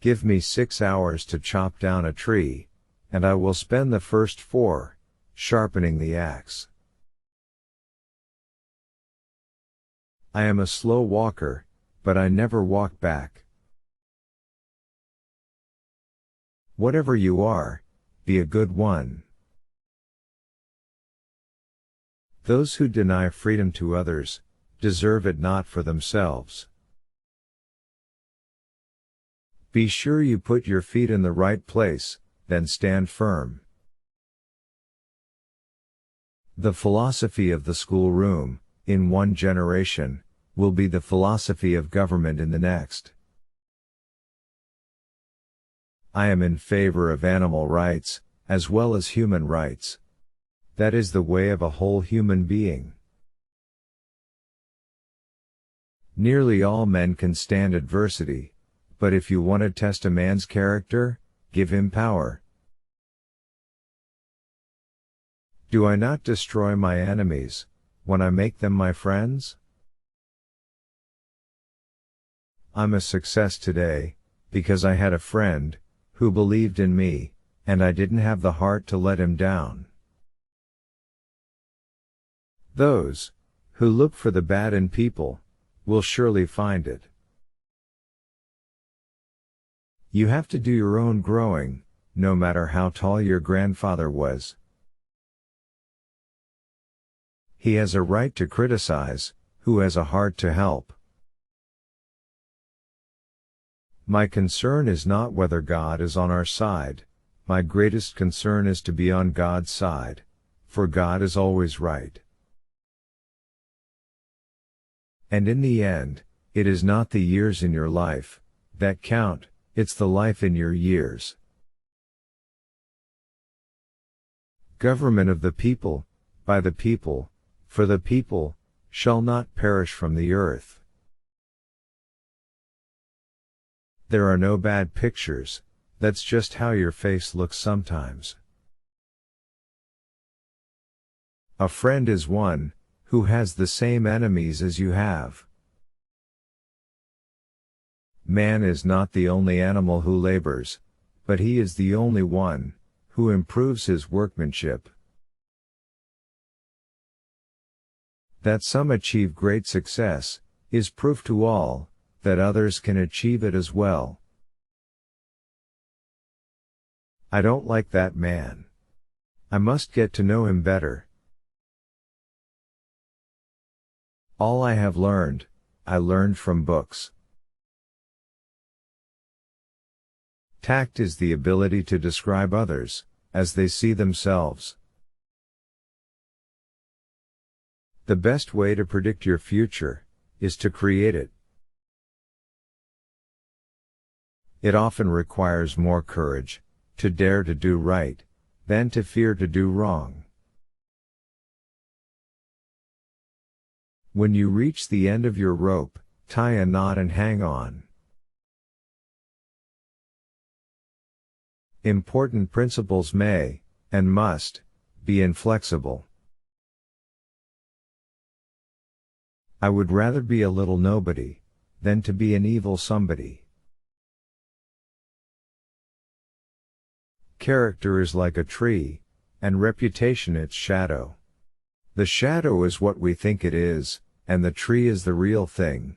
Give me 6 hours to chop down a tree, and I will spend the first 4, sharpening the axe. I am a slow walker, but I never walk back. Whatever you are, be a good one. Those who deny freedom to others, deserve it not for themselves. Be sure you put your feet in the right place, then stand firm. The philosophy of the schoolroom, in one generation, will be the philosophy of government in the next. I am in favor of animal rights, as well as human rights. That is the way of a whole human being. Nearly all men can stand adversity, but if you want to test a man's character, give him power. Do I not destroy my enemies, when I make them my friends? I'm a success today, because I had a friend, who believed in me, and I didn't have the heart to let him down. Those who look for the bad in people will surely find it. You have to do your own growing, no matter how tall your grandfather was. He has a right to criticize, who has a heart to help. My concern is not whether God is on our side, my greatest concern is to be on God's side, for God is always right. And in the end, it is not the years in your life that count, it's the life in your years. Government of the people, by the people, for the people, shall not perish from the earth. There are no bad pictures, that's just how your face looks sometimes. A friend is one who has the same enemies as you have. Man is not the only animal who labors, but he is the only one who improves his workmanship. That some achieve great success is proof to all that others can achieve it as well. I don't like that man. I must get to know him better. All I have learned, I learned from books. Tact is the ability to describe others as they see themselves. The best way to predict your future is to create it. It often requires more courage to dare to do right than to fear to do wrong. When you reach the end of your rope, tie a knot and hang on. Important principles may, and must, be inflexible. I would rather be a little nobody than to be an evil somebody. Character is like a tree, and reputation its shadow. The shadow is what we think it is, and the tree is the real thing.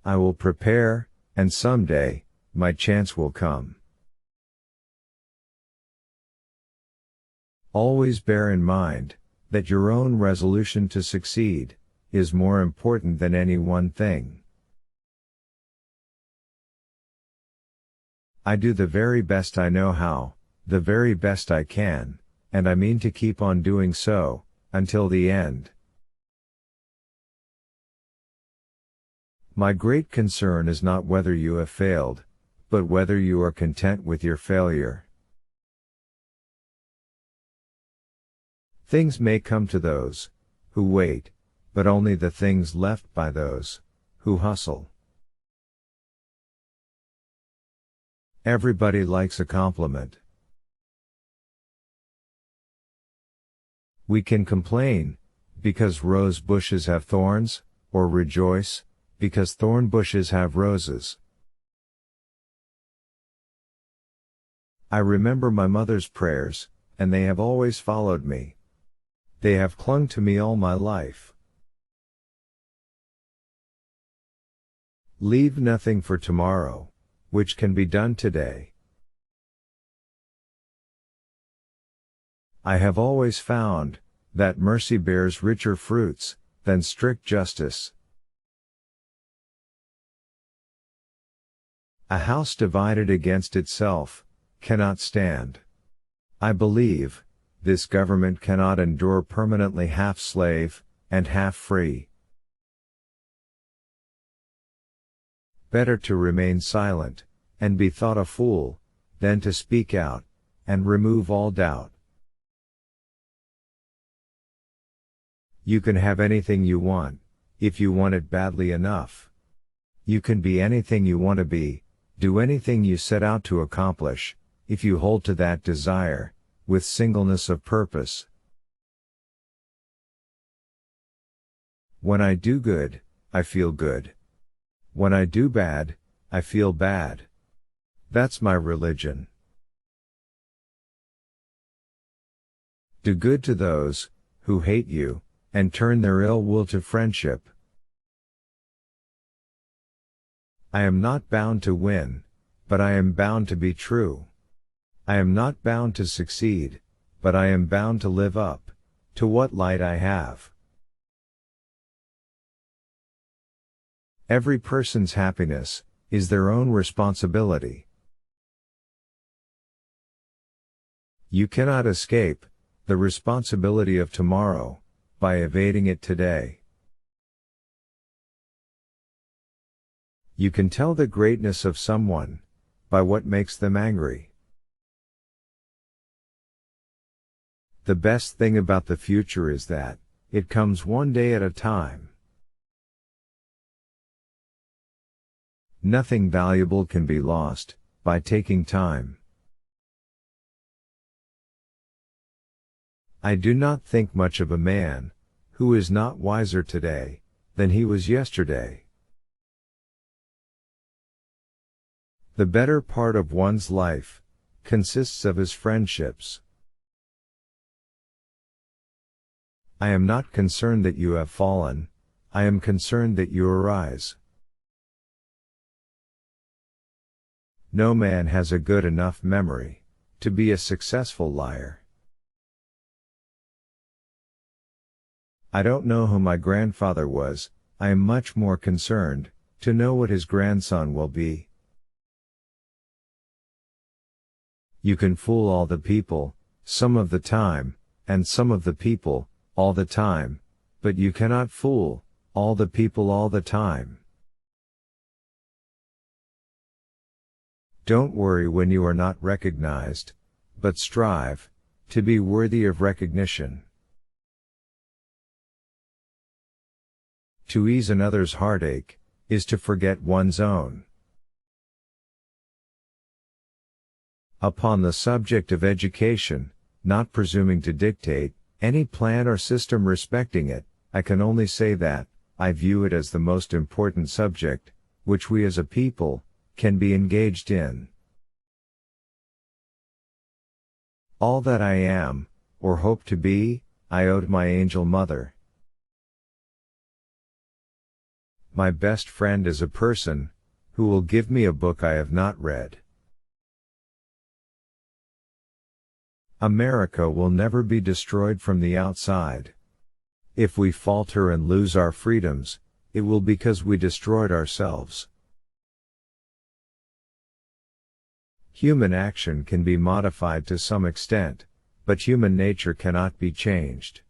I will prepare, and someday, my chance will come. Always bear in mind that your own resolution to succeed is more important than any one thing. I do the very best I know how, the very best I can, and I mean to keep on doing so, until the end. My great concern is not whether you have failed, but whether you are content with your failure. Things may come to those who wait, but only the things left by those who hustle. Everybody likes a compliment. We can complain because rose bushes have thorns, or rejoice because thorn bushes have roses. I remember my mother's prayers, and they have always followed me. They have clung to me all my life. Leave nothing for tomorrow, which can be done today. I have always found that mercy bears richer fruits than strict justice. A house divided against itself cannot stand. I believe this government cannot endure permanently half slave and half free. Better to remain silent and be thought a fool than to speak out and remove all doubt. You can have anything you want, if you want it badly enough. You can be anything you want to be, do anything you set out to accomplish, if you hold to that desire, with singleness of purpose. When I do good, I feel good. When I do bad, I feel bad. That's my religion. Do good to those who hate you, and turn their ill will to friendship. I am not bound to win, but I am bound to be true. I am not bound to succeed, but I am bound to live up to what light I have. Every person's happiness is their own responsibility. You cannot escape the responsibility of tomorrow by evading it today. You can tell the greatness of someone by what makes them angry. The best thing about the future is that it comes one day at a time. Nothing valuable can be lost by taking time. I do not think much of a man who is not wiser today than he was yesterday. The better part of one's life consists of his friendships. I am not concerned that you have fallen, I am concerned that you arise. No man has a good enough memory to be a successful liar. I don't know who my grandfather was, I am much more concerned to know what his grandson will be. You can fool all the people, some of the time, and some of the people, all the time, but you cannot fool all the people all the time. Don't worry when you are not recognized, but strive to be worthy of recognition. To ease another's heartache is to forget one's own. Upon the subject of education, not presuming to dictate any plan or system respecting it, I can only say that I view it as the most important subject which we as a people can be engaged in. All that I am, or hope to be, I owe to my angel mother. My best friend is a person who will give me a book I have not read. America will never be destroyed from the outside. If we falter and lose our freedoms, it will be because we destroyed ourselves. Human action can be modified to some extent, but human nature cannot be changed.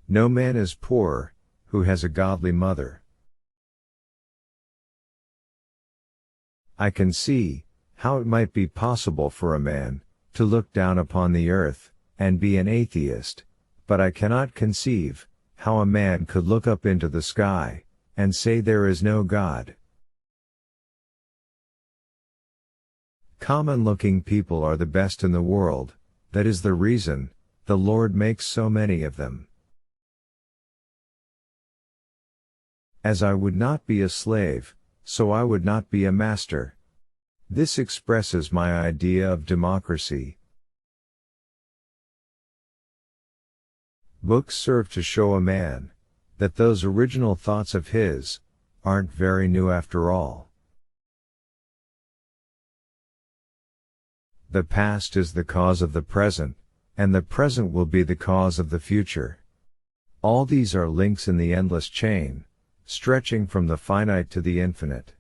No man is poor who has a godly mother. I can see how it might be possible for a man to look down upon the earth and be an atheist, but I cannot conceive how a man could look up into the sky and say there is no God. Common-looking people are the best in the world, that is the reason the Lord makes so many of them. As I would not be a slave, so I would not be a master. This expresses my idea of democracy. Books serve to show a man that those original thoughts of his aren't very new after all. The past is the cause of the present, and the present will be the cause of the future. All these are links in the endless chain, stretching from the finite to the infinite.